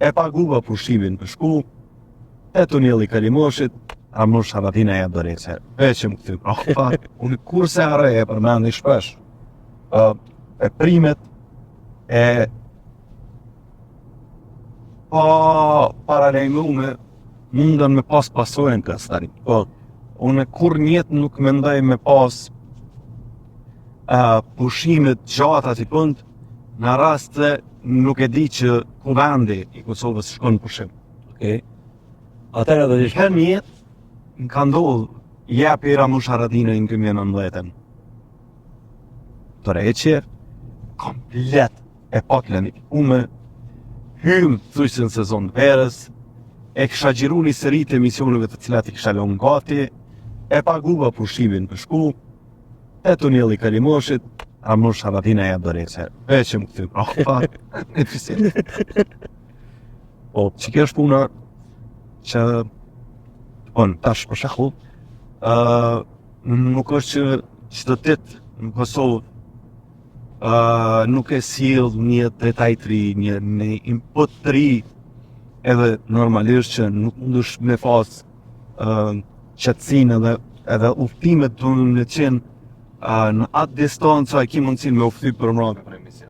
e paguva pushimin për shku, e tuneli Kalimoshit, Armush Haratina e Dorece. Veç më këty prafa, unë kurse arre e përmendi shpesh, e primet e paralajmume mundën me pas pasojnë kësë tani. Po, unë kur njetë nuk mendoj me pas pushimet gjata të pënd, në rast se nuk e di që ku vendi i Kosovës shkon pushim. Okay? Atëherë do të ishte Her njetë, në ka ndodhë, jepi Armush Haratina në 2019. Toreqje, komplet e paklen ume, hymë thujse në sezon verës, e kisha gjiru një seri të emisionëve të cilat i kisha lënë gati, e paguva pushimin për shku, e tuneli Kalimoshit, Armush Haratina e Dorece. Veç më këty prafa, në të fisit. Po, që kjo është puna që, tash për shembull, nuk është që çdo ditë në Kosovë nuk e sill një detaj të ri, një input të ri, edhe normalisht që nuk mundesh me pas qetësinë edhe udhëtimet të në qenë në atë distancë a ki mundësin me ufty për mbrapa për emision.